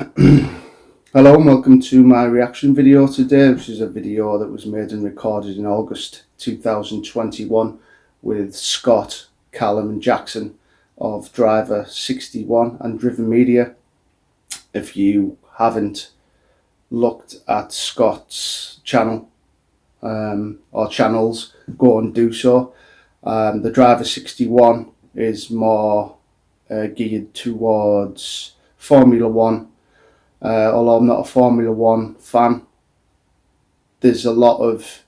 Hello and welcome to my reaction video today. This is a video that was made and recorded in August 2021 with Scott, Callum and Jackson of Driver 61 and Driven Media. If you haven't looked at Scott's channel or channels, go and do so. The Driver 61 is more geared towards Formula 1. Although I'm not a Formula 1 fan, there's a lot of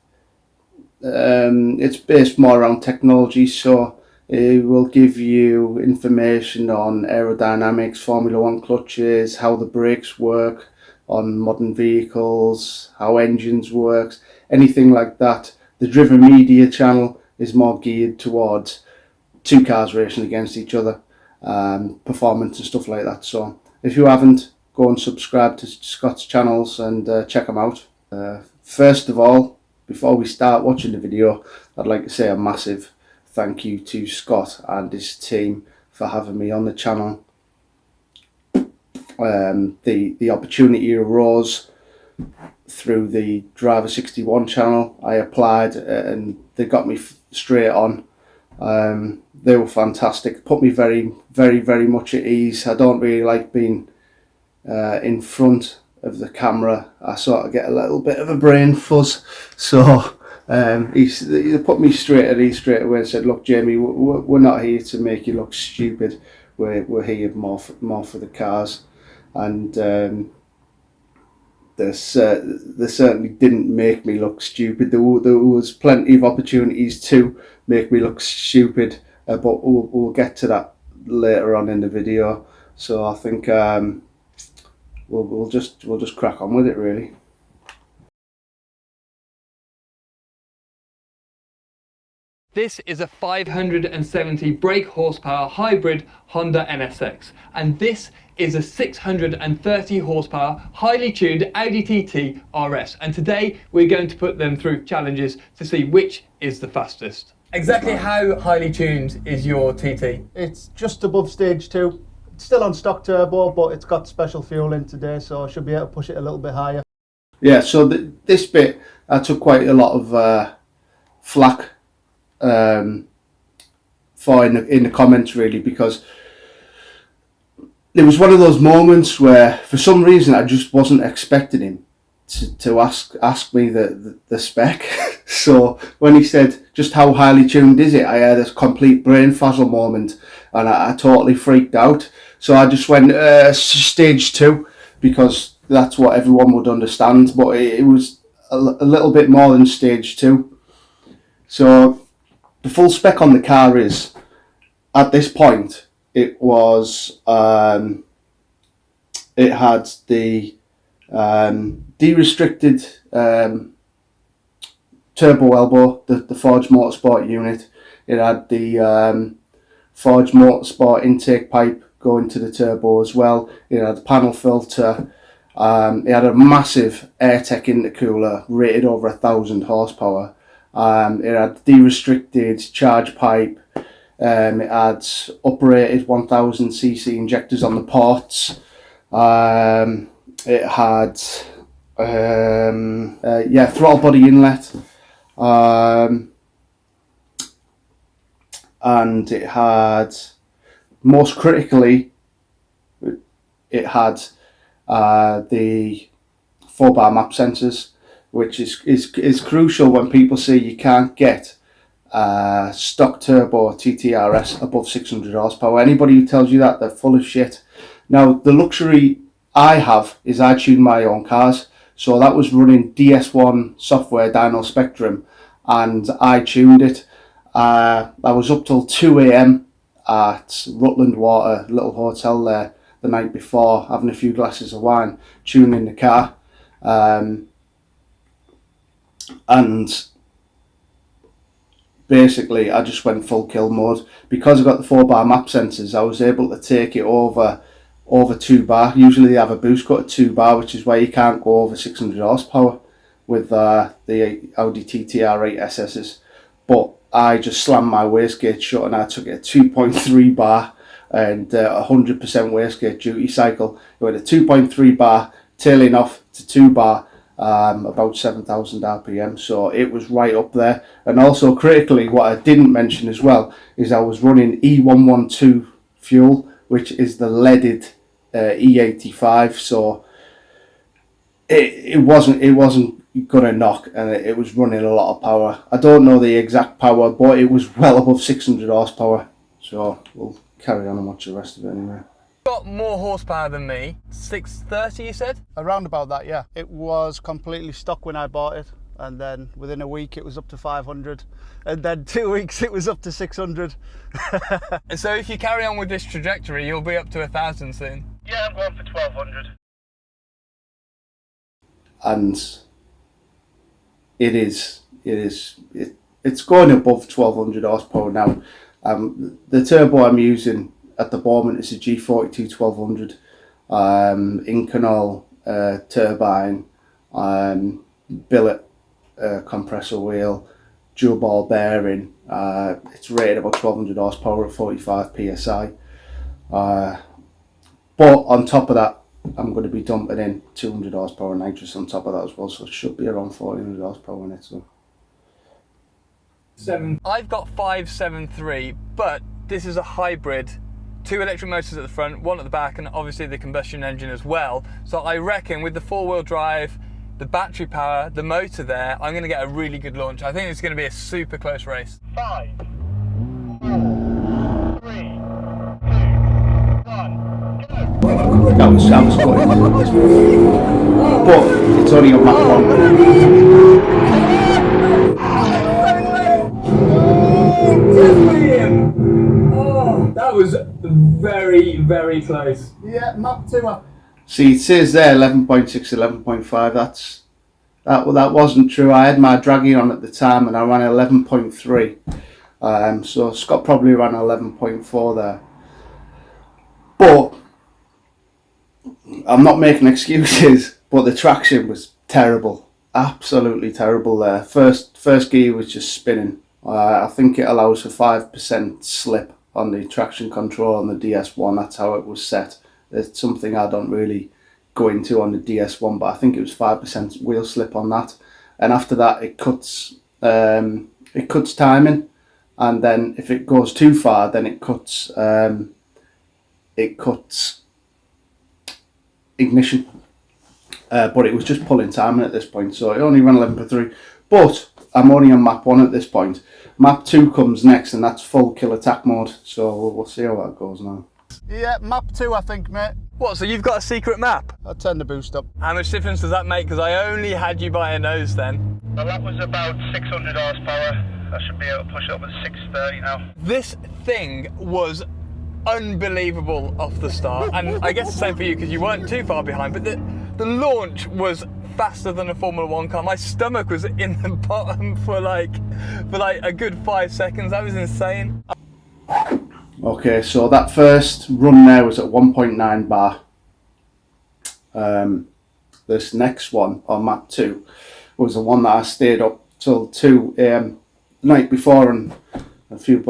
it's based more around technology, so it will give you information on aerodynamics, Formula 1 clutches, how the brakes work on modern vehicles, how engines works, anything like that. The Driven Media channel is more geared towards two cars racing against each other, performance and stuff like that. So if you haven't, go and subscribe to Scott's channels and check them out. First of all, before we start watching the video, I'd like to say a massive thank you to Scott and his team for having me on the channel. The opportunity arose through the Driver 61 channel. I applied and they got me straight on. They were fantastic, put me very much at ease. I don't really like being in front of the camera. I sort of get a little bit of a brain fuzz, so he put me straight at ease straight away and said, look Jamie, we're not here to make you look stupid, we're here more for the cars. And they certainly didn't make me look stupid. There was plenty of opportunities to make me look stupid, but we'll get to that later on in the video. So I think we'll just crack on with it, really. This is a 570 brake horsepower hybrid Honda NSX, and this is a 630 horsepower highly tuned Audi TTRS, and today we're going to put them through challenges to see which is the fastest. Exactly how highly tuned is your TT? It's just above stage 2. It's still on stock turbo, but it's got special fuel in today, so I should be able to push it a little bit higher. Yeah, so this bit I took quite a lot of flack for in the comments, really, because it was one of those moments where for some reason I just wasn't expecting him to ask me the spec. So when he said just how highly tuned is it, I had a complete brain fuzzle moment and I totally freaked out. So I just went stage 2 because that's what everyone would understand, but it was a little bit more than stage 2. So the full spec on the car is, at this point, it was it had the de-restricted turbo elbow, the Forged Motorsport unit. It had the Forged Motorsport intake pipe going to the turbo as well. It had a panel filter. It had a massive airtek intercooler rated over 1,000 horsepower. It had de-restricted charge pipe. It had uprated 1000cc injectors on the ports. It had throttle body inlet, and it had, most critically, it had the 4-bar map sensors, which is crucial when people say you can't get stock turbo TTRS above 600 horsepower. Anybody who tells you that, they're full of shit. Now, the luxury I have is I tune my own cars, so that was running DS1 software, Dyno Spectrum, and I tuned it. I was up till 2 AM at Rutland Water, little hotel there, the night before, having a few glasses of wine, tuning the car, and basically I just went full kill mode. Because I got the 4-bar map sensors, I was able to take it over 2 bar. Usually they have a boost cut at 2 bar, which is why you can't go over 600 horsepower with the Audi TTR8 SS's. But I just slammed my wastegate shut and I took it at 2.3 bar and 100% wastegate duty cycle. It had a 2.3 bar tailing off to 2 bar, about 7,000 RPM, so it was right up there. And also critically, what I didn't mention as well is I was running E112 fuel, which is the leaded E85, so it wasn't gonna knock, and it was running a lot of power. I don't know the exact power, but it was well above 600 horsepower. So we'll carry on and watch the rest of it anyway. Got more horsepower than me. 630, you said? Around about that, yeah. It was completely stock when I bought it, and then within a week it was up to 500, and then 2 weeks it was up to 600. And so if you carry on with this trajectory, you'll be up to 1,000 soon. Yeah, I'm going for 1200. And it's going above 1200 horsepower now. The turbo I'm using at the moment is a G42 1200 Inconol turbine, billet compressor wheel, dual ball bearing. It's rated about 1200 horsepower at 45 psi. But on top of that, I'm going to be dumping in 200 horsepower nitrous on top of that as well, so it should be around 1400 horsepower in it. So. I've got 573, but this is a hybrid. 2 electric motors at the front, 1 at the back, and obviously the combustion engine as well. So I reckon with the 4-wheel drive, the battery power, the motor there, I'm going to get a really good launch. I think it's going to be a super close race. 5, 4, 3, 2, 1, go! That was good. But it's only on map 1. Oh, that was very, very close. Yeah, map 2. See, it says there 11.6, 11.5. That wasn't true. I had my draggy on at the time and I ran 11.3. So Scott probably ran 11.4 there. But I'm not making excuses, but the traction was terrible. Absolutely terrible there. First gear was just spinning. I think it allows for 5% slip on the traction control on the DS1. That's how it was set. It's something I don't really go into on the DS1, but I think it was 5% wheel slip on that. And after that, it cuts timing, and then if it goes too far, then it cuts ignition. But it was just pulling timing at this point, so it only ran 11.3. But I'm only on map 1 at this point. Map 2 comes next, and that's full kill attack mode. So we'll see how that goes now. Yeah, map 2, I think, mate. What, so you've got a secret map? I'll turn the boost up. How much difference does that make? Because I only had you by a nose then. Well, that was about 600 horsepower. I should be able to push it up with 630 now. This thing was unbelievable off the start, and I guess the same for you because you weren't too far behind, but the launch was faster than a Formula 1 car. My stomach was in the bottom for like a good 5 seconds. That was insane. Okay, so that first run there was at 1.9 bar. This next one on map 2 was the one that I stayed up till 2 a.m. the night before and a few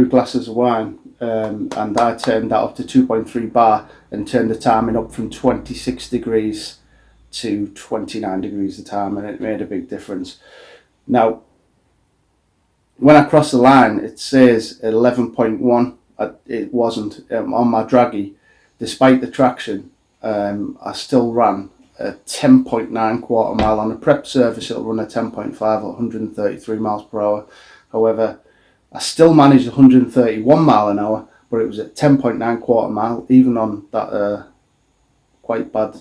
glasses of wine, and I turned that up to 2.3 bar and turned the timing up from 26 degrees to 29 degrees the time, and it made a big difference. Now, when I crossed the line, it says 11.1. It wasn't on my draggy. Despite the traction, I still ran a 10.9 quarter mile. On a prep surface, it'll run a 10.5 at 133 miles per hour. However, I still managed 131 mile an hour, but it was at 10.9 quarter mile, even on that quite bad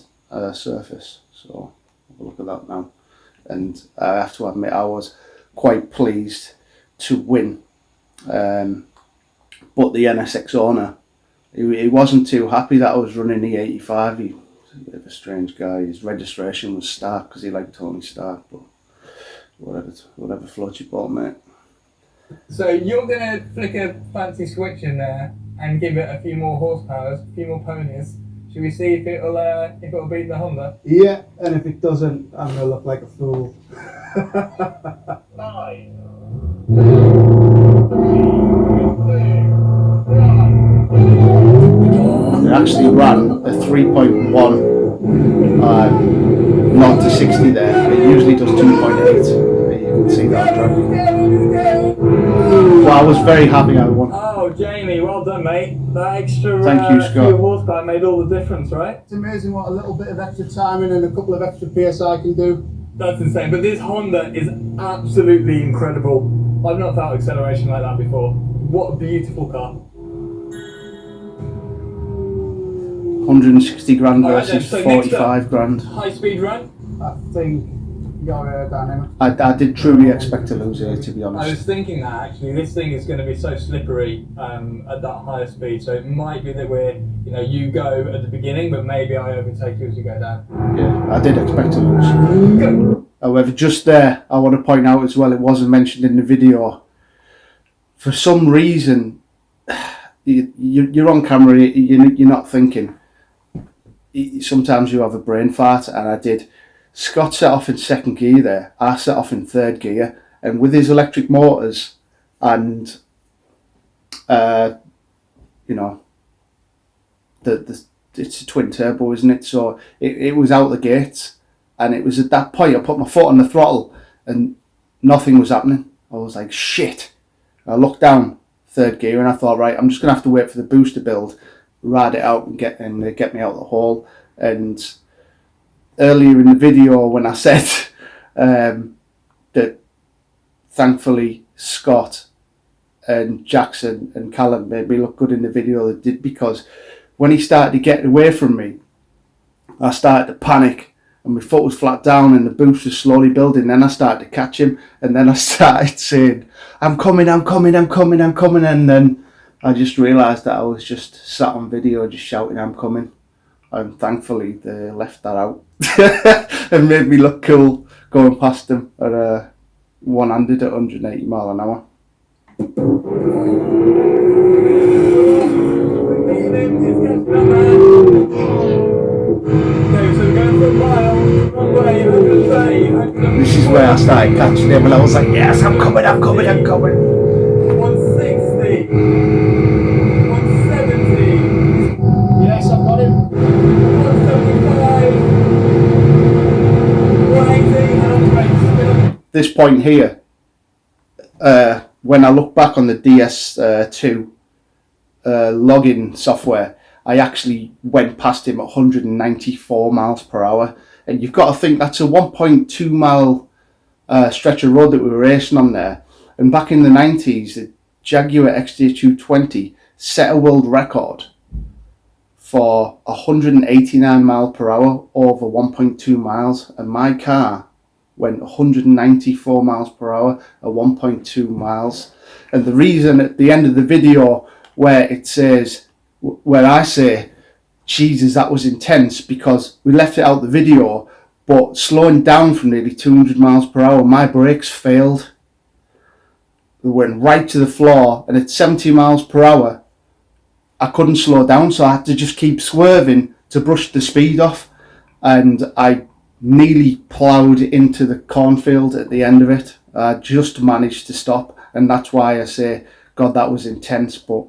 surface. So have a look at that now. And I have to admit, I was quite pleased to win. But the NSX owner, he wasn't too happy that I was running the 85. He's a bit of a strange guy. His registration was Stark because he liked Tony Stark, but whatever floats your boat, mate. So you're going to flick a fancy switch in there and give it a few more horsepower, a few more ponies. Should we see if it'll beat the Honda? Yeah, and if it doesn't, I'm going to look like a fool. 5, 4, 3, 2, 1. actually ran a 3.1 not to 60 there. It usually does 2.8. You can see that drop. Well, I was very happy I won. Oh, Jamie, well done, mate. That extra Thank you, Scott. few horsepower made all the difference, right? It's amazing what a little bit of extra timing and a couple of extra PSI can do. That's insane, but this Honda is absolutely incredible. I've not felt acceleration like that before. What a beautiful car. 160 grand versus Right, so 45 grand. High speed run? I think your dynamic. I did truly expect to lose here, to be I was honest. thinking that actually. This thing is going to be so slippery at that higher speed, so it might be that you go at the beginning, but maybe I overtake you as you go down. Yeah, I did expect to lose. Go. However, just there, I want to point out as well, it wasn't mentioned in the video. For some reason, you're on camera, you're not thinking. Sometimes you have a brain fart, and I did. Scott set off in second gear there, I set off in third gear, and with his electric motors and it's a twin turbo, isn't it? So it was out the gates, and it was at that point I put my foot on the throttle and nothing was happening. I was like, shit. I looked down, third gear, and I thought, right, I'm just gonna have to wait for the boost to build, ride it out and get me out of the hole. And earlier in the video when I said that thankfully Scott and Jackson and Callum made me look good in the video, they did, because when he started to get away from me, I started to panic and my foot was flat down and the boost was slowly building. Then I started to catch him, and then I started saying, I'm coming, and then I just realised that I was just sat on video just shouting, I'm coming. And thankfully they left that out and made me look cool going past them at one-handed at 180 mile an hour. This is where I started catching him, and I was like, yes, I'm coming. 160, 170. Yes, I've got him. 175, 180, This point here, when I look back on the DS2 login software, I actually went past him at 194 miles per hour. And you've got to think that's a 1.2 mile stretch of road that we were racing on there. And back in the 90s, the Jaguar XJ220 set a world record for 189 mile per hour over 1.2 miles. And my car went 194 miles per hour at 1.2 miles. And the reason at the end of the video where it says, where I say, Jesus, that was intense, because we left it out the video, but slowing down from nearly 200 miles per hour, my brakes failed. They went right to the floor, and at 70 miles per hour, I couldn't slow down, so I had to just keep swerving to brush the speed off, and I nearly ploughed into the cornfield at the end of it. I just managed to stop, and that's why I say, God, that was intense, but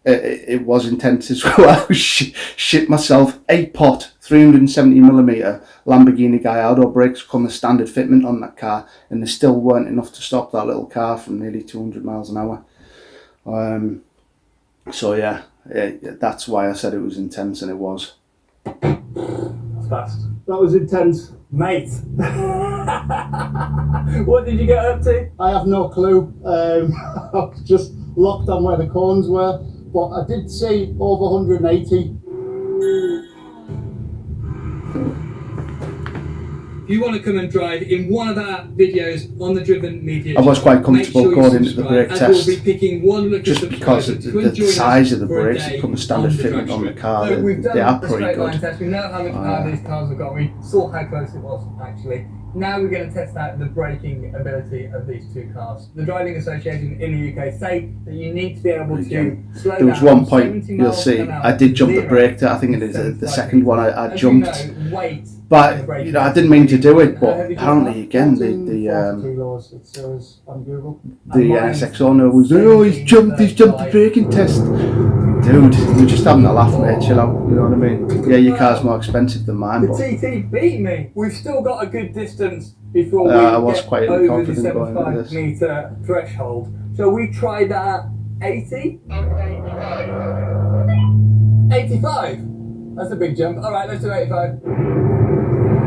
it was intense as well. I shit myself. 8-pot 370mm Lamborghini Gallardo brakes come as standard fitment on that car, and they still weren't enough to stop that little car from nearly 200 miles an hour. So yeah, that's why I said it was intense, and it was. That's fast. That was intense. Mate. What did you get up to? I have no clue. I was just locked on where the cones were. But I did see over 180. If you want to come and drive in one of our videos on the Driven Media, I was quite comfortable sure going into the brake test, we'll be picking one just because of the size of the brakes that come as standard fitment on the car. So we've done they are the pretty straight line good. test. We know how much power these cars have got. We saw how close it was actually. Now we're going to test out the braking ability of these two cars. The Driving Association in the UK say that you need to be able to slow down. There was one point 70 you'll miles see an hour I did jump the zero brake. I think it is the second one I As jumped. you know, weight But you know, I didn't mean to do it, but apparently again the NSX owner was, oh, he's jumped the braking test. Dude, you're just having a laugh, mate. Chill out. You know what I mean? Yeah, your car's more expensive than mine. The TT beat me. We've still got a good distance before we I was get quite over the confident going into 75 this. metre threshold. So we tried at 80? 85? That's a big jump. All right, let's do 85.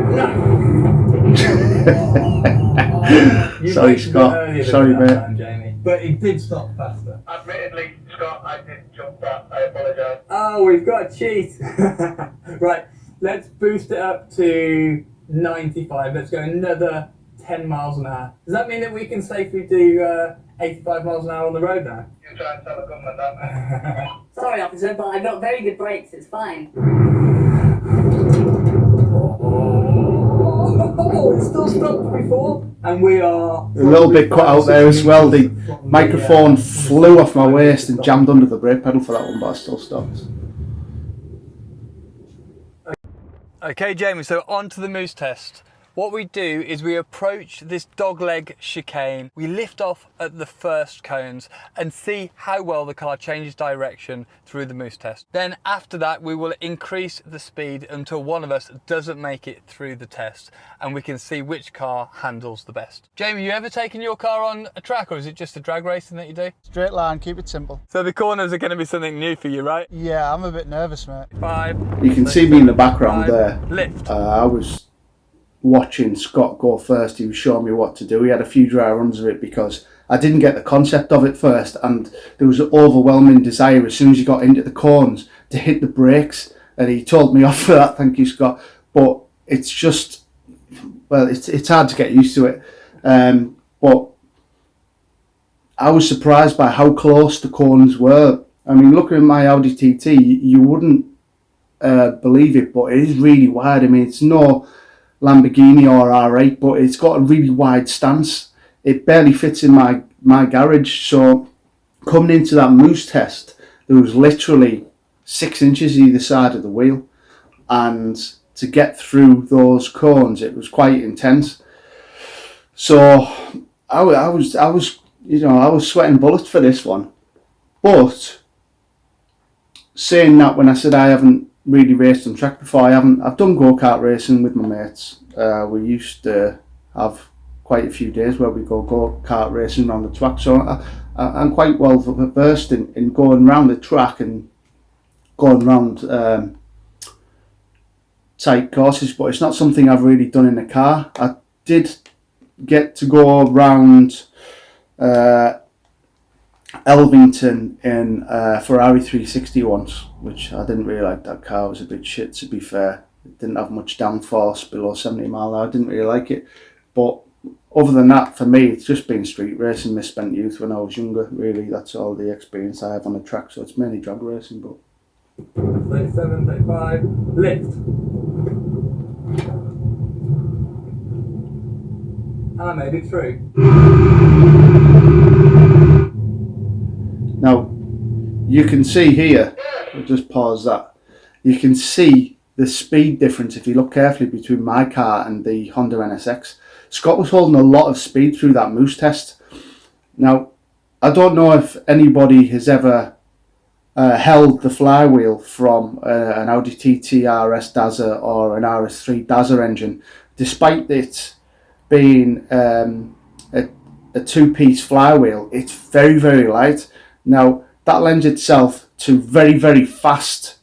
No. Sorry, Scott. Sorry, mate. Time, Jamie. But it did stop faster. Admittedly, Scott, I did jump that. I apologise. Oh, we've got a cheat. Right, let's boost it up to 95. Let's go another 10 miles an hour. Does that mean that we can safely do 85 miles an hour on the road now? You try and tell the government that, mate. Sorry, officer, but I've got very good brakes. It's fine. Oh, it still stopped before, and we are A little bit cut out there as well. The microphone flew off my waist and jammed under the brake pedal for that one, but I still stopped. Okay, Jamie, so on to the moose test. What we do is we approach this dogleg chicane, we lift off at the first cones and see how well the car changes direction through the moose test. Then after that, we will increase the speed until one of us doesn't make it through the test and we can see which car handles the best. Jamie, you ever taken your car on a track, or is it just a drag racing that you do? Straight line, keep it simple. So the corners are going to be something new for you, right? Yeah, I'm a bit nervous, mate. 5. You can see me in the background there. Lift. I was watching Scott go first. He was showing me what to do. He had a few dry runs of it because I didn't get the concept of it first, and there was an overwhelming desire as soon as he got into the corners to hit the brakes, and he told me off for that. Thank you, Scott. But it's just, well, it's hard to get used to it. But I was surprised by how close the corners were. I mean, looking at my Audi TT, you wouldn't believe it, but it is really wide. I mean, it's no Lamborghini or R8, but it's got a really wide stance. It barely fits in my garage. So coming into that moose test, there was literally 6 inches either side of the wheel, and to get through those cones, it was quite intense. So I was sweating bullets for this one. But saying that, when I said I haven't really raced on track before, I've done go-kart racing with my mates. We used to have quite a few days where we go-kart racing around the track, so I'm quite well versed in going around the track and going around tight courses, but it's not something I've really done in a car. I did get to go around Elvington in Ferrari 360 once, which I didn't really like. That car was a bit shit, to be fair. It didn't have much downforce below 70 mile an hour. I didn't really like it. But other than that, for me, it's just been street racing, misspent youth when I was younger. Really, that's all the experience I have on the track. So it's mainly drag racing. But 37, 35, lift. And I made it through. now you can see here, we'll just pause that. You can see the speed difference if you look carefully between my car and the Honda NSX. Scott was holding a lot of speed through that moose test. Now, I don't know if anybody has ever held the flywheel from an Audi TTRS Dazza or an RS3 Dazza engine, despite it being a two-piece flywheel. It's very, very light. Now, that lends itself to very, very fast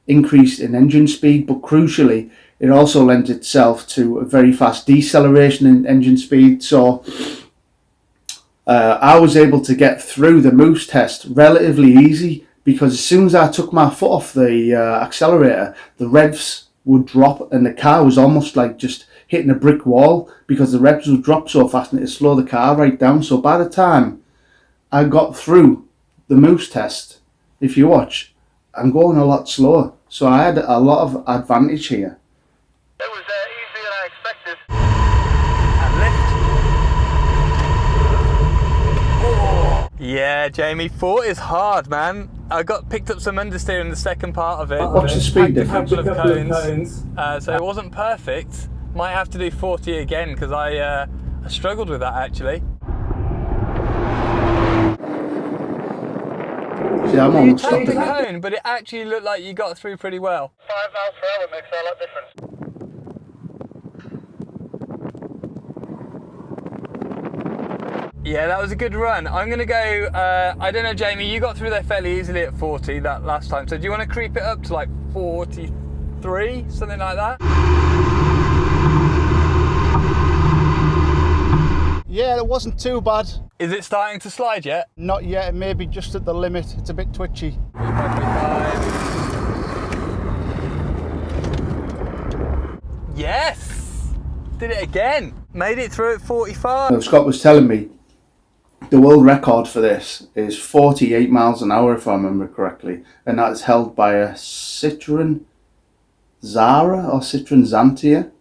increase in engine speed, but crucially, it also lends itself to a very fast deceleration in engine speed. So I was able to get through the moose test relatively easy, because as soon as I took my foot off the accelerator, the revs would drop and the car was almost like just hitting a brick wall, because the revs would drop so fast and it'd slow the car right down. So by the time I got through the moose test, if you watch, I'm going a lot slower. So I had a lot of advantage here. It was easier than I expected. And lift. Oh, Yeah, Jamie, 40 is hard, man. I picked up some understeer in the second part of it. What's the speed Packed a couple difference? of cones, so it wasn't perfect. Might have to do 40 again because I struggled with that actually. See, I'm You almost tapped the stopping it. cone, but it actually looked like you got through pretty well. 5 miles per hour makes a lot difference. Yeah, that was a good run. I'm going to go, I don't know, Jamie, you got through there fairly easily at 40 that last time. So do you want to creep it up to like 43, something like that? Yeah, it wasn't too bad. Is it starting to slide yet? Not yet, it may be just at the limit. It's a bit twitchy. 45. Yes! Did it again. Made it through at 45. Now, Scott was telling me the world record for this is 48 miles an hour, if I remember correctly, and that is held by a Citroen Zara or Citroen Xantia,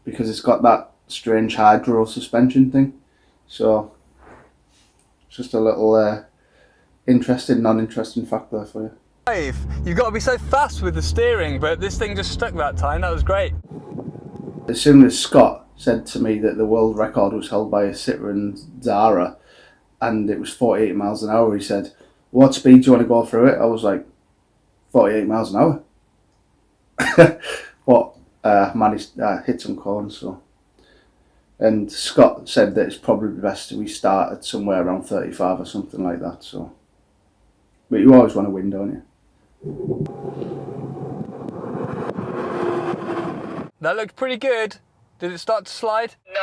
because it's got that strange hydro suspension thing. So just a little interesting, non-interesting fact there for you. You've got to be so fast with the steering, but this thing just stuck that time. That was great. As soon as Scott said to me that the world record was held by a Citroen Zara and it was 48 miles an hour, he said, "What speed do you want to go through it?" I was like, 48 miles an hour. But managed to hit some cones. So. And Scott said that it's probably best we start at somewhere around 35 or something like that. So, but you always want to win, don't you? That looked pretty good. Did it start to slide? No,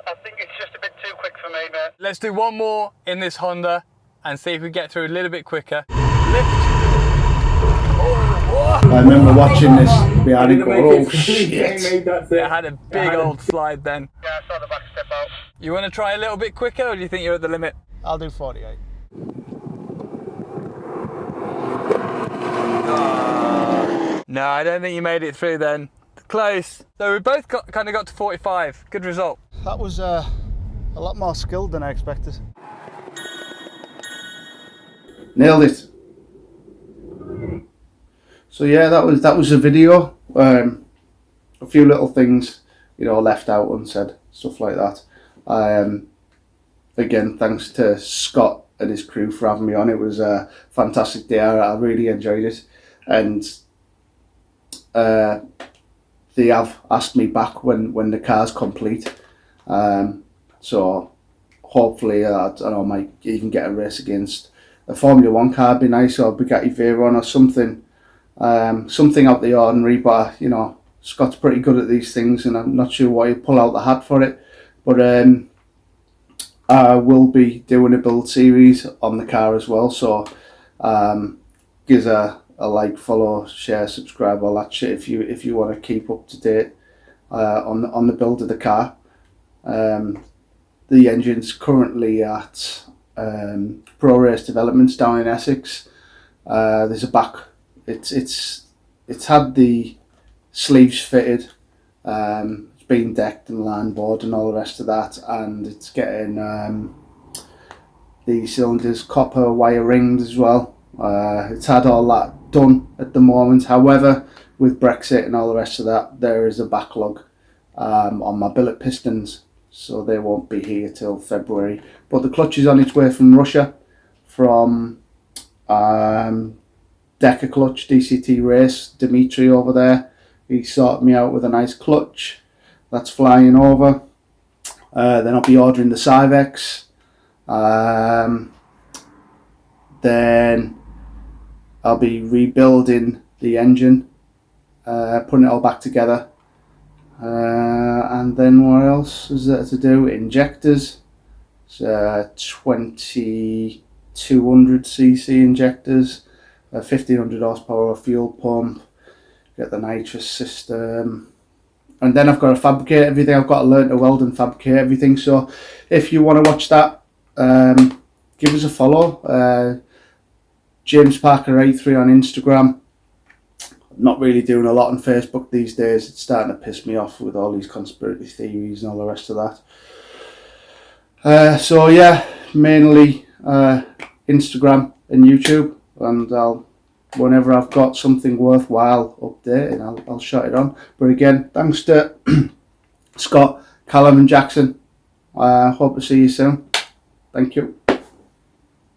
I think it's just a bit too quick for me, mate. Let's do one more in this Honda and see if we get through a little bit quicker. Lift. I remember watching this behind it going, oh shit. It had a big old slide then. Yeah, I saw the back step out. You want to try a little bit quicker, or do you think you're at the limit? I'll do 48. No, I don't think you made it through then. Close. So we both kind of got to 45. Good result. That was a lot more skilled than I expected. Nailed it. So yeah, that was a video. A few little things, left out unsaid, stuff like that. Again, thanks to Scott and his crew for having me on. It was a fantastic day. I really enjoyed it, and they have asked me back when the car's complete. So hopefully, I might even get a race against a Formula 1 car. It'd be nice, or Bugatti Veyron or something. Something out the ordinary, but Scott's pretty good at these things, and I'm not sure why he pull out the hat for it. But I will be doing a build series on the car as well, so give a like, follow, share, subscribe, all that shit if you want to keep up to date on the build of the car. The engine's currently at Pro Race Developments down in Essex. There's a back. It's had the sleeves fitted. It's been decked and line board and all the rest of that, and it's getting the cylinders copper wire ringed as well. It's had all that done at the moment. However, with Brexit and all the rest of that, there is a backlog on my billet pistons, so they won't be here till February. But the clutch is on its way from Russia, from Deca Clutch, DCT Race, Dimitri over there. He sorted me out with a nice clutch. That's flying over. Then I'll be ordering the Cyvex. Then I'll be rebuilding the engine, putting it all back together. And then what else is there to do? Injectors. It's 2200cc injectors. 1500 horsepower fuel pump, get the nitrous system, and then I've got to fabricate everything. I've got to learn to weld and fabricate everything. So if you want to watch that, give us a follow. James Parker 83 on Instagram. I'm not really doing a lot on Facebook these days. It's starting to piss me off with all these conspiracy theories and all the rest of that. So yeah, mainly Instagram and YouTube, and whenever I've got something worthwhile updating, I'll shut it on. But again, thanks to Scott, Callum and Jackson. Hope to see you soon. Thank you.